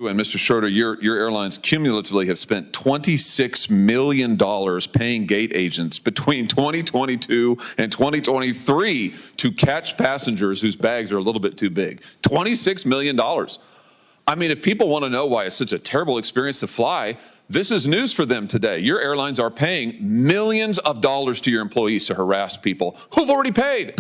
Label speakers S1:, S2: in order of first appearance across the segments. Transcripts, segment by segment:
S1: And Mr. Schroeder, your airlines cumulatively have spent $26 million paying gate agents between 2022 and 2023 to catch passengers whose bags are a little bit too big. $26 million. I mean, if people want to know why it's such a terrible experience to fly, this is news for them today. Your airlines are paying millions of dollars to your employees to harass people who've already paid.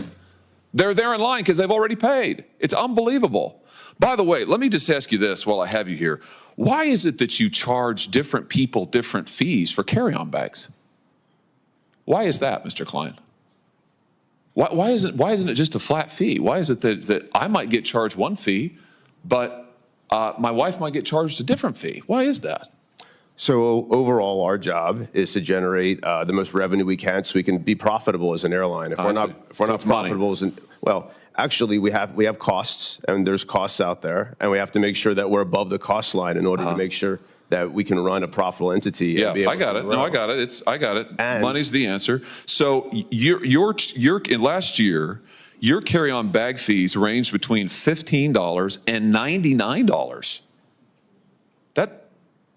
S1: They're there in line because they've already paid. It's unbelievable. By the way, let me just ask you this while I have you here. Why is it that you charge different people different fees for carry-on bags? Why is that, Mr. Klein? Why isn't it just a flat fee? Why is it that I might get charged one fee, but my wife might get charged a different fee? Why is that?
S2: So overall, our job is to generate the most revenue we can so we can be profitable as an airline. If we're not profitable as well, actually we have costs, and there's costs out there, and we have to make sure that we're above the cost line in order to make sure that we can run a profitable entity.
S1: Yeah,
S2: and be able
S1: I got it. No, I got it. I got it.
S2: And
S1: money's the answer. So last year, your carry-on bag fees ranged between $15 and $99.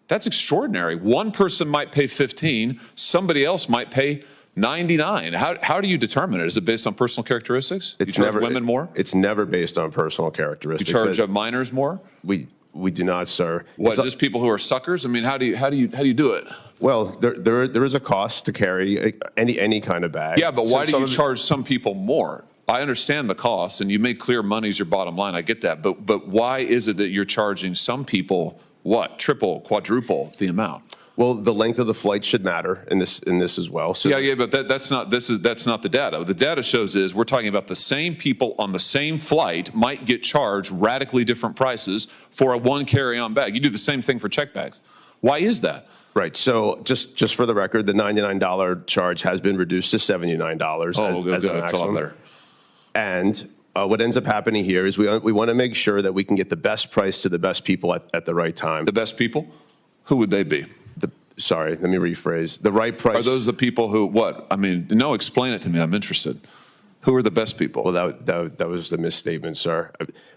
S1: That's extraordinary. One person might pay 15, somebody else might pay 99. How do you determine it? Is it based on personal characteristics?
S2: It's
S1: you charge
S2: never
S1: women more?
S2: It's never based on personal characteristics.
S1: You charge minors more?
S2: We do not, sir.
S1: What, just people who are suckers? I mean, how do you do it?
S2: Well, there is a cost to carry any kind of bag.
S1: Yeah, but why do you charge some people more? I understand the cost, and you make clear money's your bottom line. I get that, but why is it that you're charging some people what, triple, quadruple the amount?
S2: Well, the length of the flight should matter in this as well. So
S1: yeah, but that's not the data. The data shows is we're talking about the same people on the same flight might get charged radically different prices for a one carry-on bag. You do the same thing for check bags. Why is that?
S2: Right. So just for the record, the $99 charge has been reduced to $79 as a maximum. And what ends up happening here is we want to make sure that we can get the best price to the best people at the right time.
S1: The best people? Who would they be?
S2: Sorry, let me rephrase. The right price.
S1: Are those the people who, what? I mean, no, explain it to me. I'm interested. Who are the best people?
S2: Well, that was the misstatement, sir.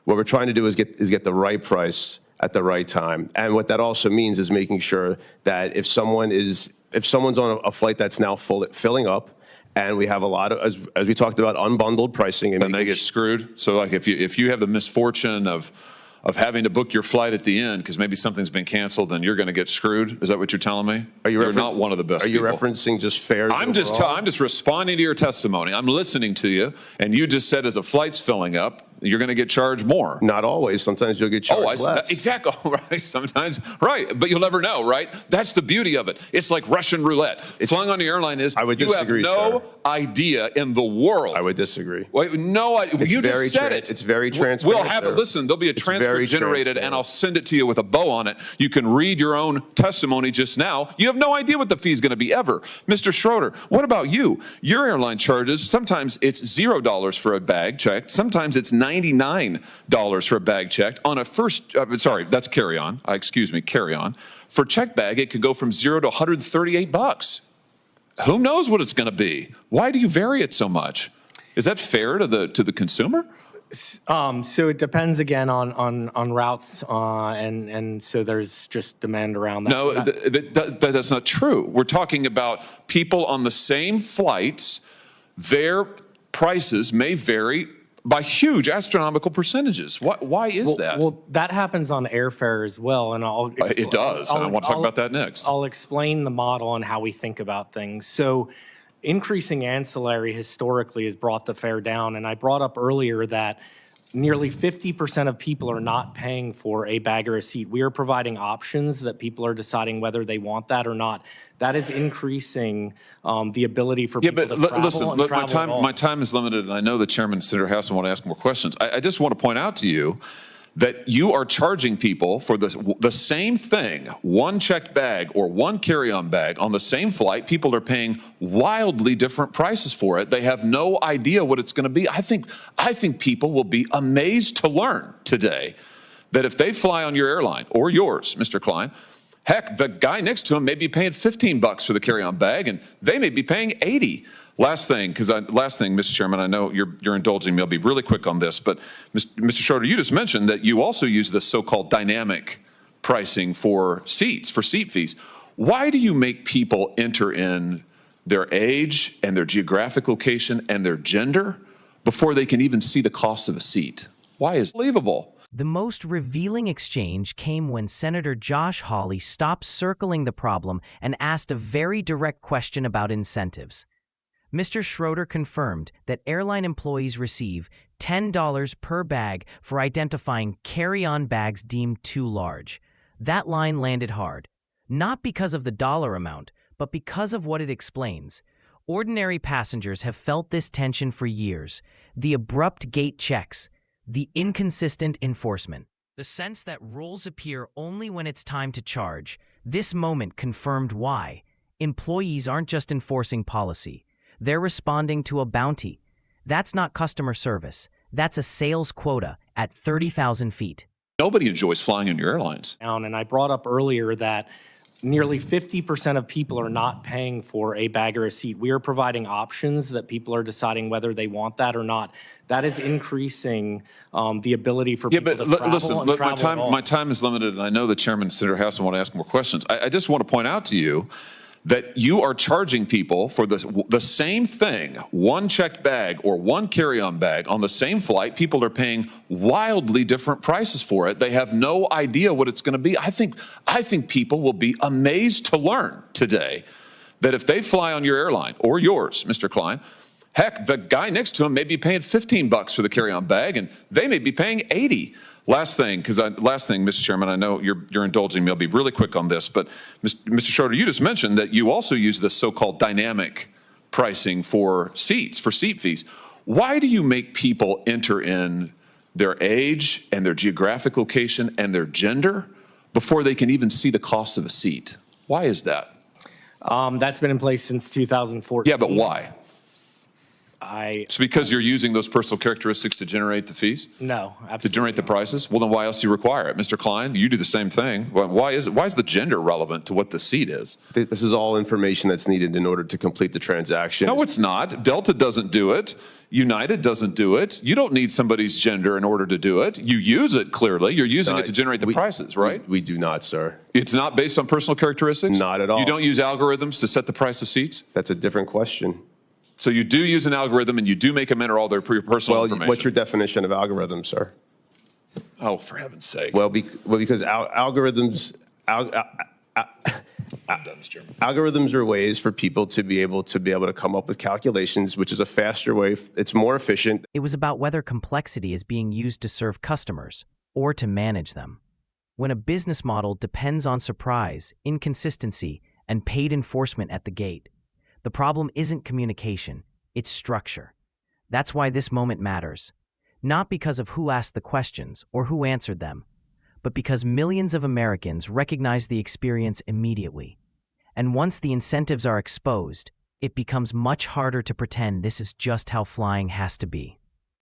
S2: What we're trying to do is get the right price at the right time. And what that also means is making sure that if someone's on a flight that's now filling up, and we have a lot of, as we talked about, unbundled pricing.
S1: And they get screwed? So like if you have the misfortune of having to book your flight at the end because maybe something's been canceled, then you're going to get screwed? Is that what you're telling me? You're not one of the best people.
S2: Are you referencing just fares
S1: I'm just responding to your testimony. I'm listening to you, and you just said as a flight's filling up, you're going to get charged more.
S2: Not always. Sometimes you'll get charged less.
S1: Exactly. Right. Sometimes. Right. But you'll never know, right? That's the beauty of it. It's like Russian roulette. Flying on the airline is,
S2: I would disagree,
S1: you have no idea in the world.
S2: I would disagree.
S1: Wait, no idea. You just said it.
S2: It's very transparent.
S1: We'll have it. Listen, there'll be a transcript generated, and I'll send it to you with a bow on it. You can read your own testimony just now. You have no idea what the fee is going to be ever. Mr. Schroeder, what about you? Your airline charges, sometimes it's $0 for a bag checked. Sometimes it's $99 for a bag checked. On a sorry, that's carry-on. Excuse me, carry-on. For check bag, it could go from $0 to $138. Who knows what it's going to be? Why do you vary it so much? Is that fair to the consumer?
S3: So it depends again on routes, and so there's just demand around that.
S1: No, that's not true. We're talking about people on the same flights. Their prices may vary by huge astronomical percentages. Why is that?
S3: Well, that happens on airfare as well, and
S1: it does, and I want to talk about that next.
S3: I'll explain the model and how we think about things. So increasing ancillary historically has brought the fare down, and I brought up earlier that nearly 50% of people are not paying for a bag or a seat. We are providing options that people are deciding whether they want that or not. That is increasing the ability for people to travel.
S1: Listen, my time is limited, and I know the chairman, Senator House, want to ask more questions. I just want to point out to you that you are charging people for the same thing, one checked bag or one carry-on bag on the same flight. People are paying wildly different prices for it. They have no idea what it's going to be. I think people will be amazed to learn today that if they fly on your airline or yours, Mr. Klein, heck, the guy next to him may be paying $15 for the carry-on bag, and they may be paying $80. Last thing, Mr. Chairman, I know you're indulging me. I'll be really quick on this, but Mr. Schroeder, you just mentioned that you also use this so-called dynamic pricing for seats, for seat fees. Why do you make people enter in their age and their geographic location and their gender before they can even see the cost of a seat? Why is it believable?
S4: The most revealing exchange came when Senator Josh Hawley stopped circling the problem and asked a very direct question about incentives. Mr. Schroeder confirmed that airline employees receive $10 per bag for identifying carry-on bags deemed too large. That line landed hard, not because of the dollar amount, but because of what it explains. Ordinary passengers have felt this tension for years: the abrupt gate checks, the inconsistent enforcement, the sense that rules appear only when it's time to charge. This moment confirmed why. Employees aren't just enforcing policy. They're responding to a bounty. That's not customer service. That's a sales quota at 30,000 feet.
S1: Nobody enjoys flying in your airlines.
S3: And I brought up earlier that nearly 50% of people are not paying for a bag or a seat. We are providing options that people are deciding whether they want that or not. That is increasing the ability for people to travel
S1: listen,
S3: and travel at all.
S1: my time is limited, and I know the chairman, Senator Hassan, want to ask more questions. I just want to point out to you that you are charging people for the same thing, one checked bag or one carry-on bag on the same flight. People are paying wildly different prices for it. They have no idea what it's going to be. I think people will be amazed to learn today that if they fly on your airline or yours, Mr. Klein, heck, the guy next to him may be paying $15 for the carry-on bag, and they may be paying $80. Last thing, Mr. Chairman, I know you're indulging me. I'll be really quick on this, but Mr. Schroeder, you just mentioned that you also use this so-called dynamic pricing for seats, for seat fees. Why do you make people enter in their age and their geographic location and their gender before they can even see the cost of a seat? Why is that?
S3: That's been in place since 2014.
S1: Yeah, but why? It's because you're using those personal characteristics to generate the fees?
S3: No, absolutely
S1: to generate the prices? Well, then why else do you require it? Mr. Klein, you do the same thing. Why is the gender relevant to what the seat is?
S2: This is all information that's needed in order to complete the transaction.
S1: No, it's not. Delta doesn't do it. United doesn't do it. You don't need somebody's gender in order to do it. You use it, clearly. You're using it to generate the prices, right?
S2: We do not, sir.
S1: It's not based on personal characteristics?
S2: Not at all.
S1: You don't use algorithms to set the price of seats?
S2: That's a different question.
S1: So you do use an algorithm, and you do make them enter all their personal information?
S2: What's your definition of algorithm, sir?
S1: Oh, for heaven's sake.
S2: Well, because algorithms are ways for people to be able to come up with calculations, which is a faster way. It's more efficient.
S4: It was about whether complexity is being used to serve customers or to manage them. When a business model depends on surprise, inconsistency, and paid enforcement at the gate, the problem isn't communication, it's structure. That's why this moment matters. Not because of who asked the questions or who answered them, but because millions of Americans recognize the experience immediately. And once the incentives are exposed, it becomes much harder to pretend this is just how flying has to be.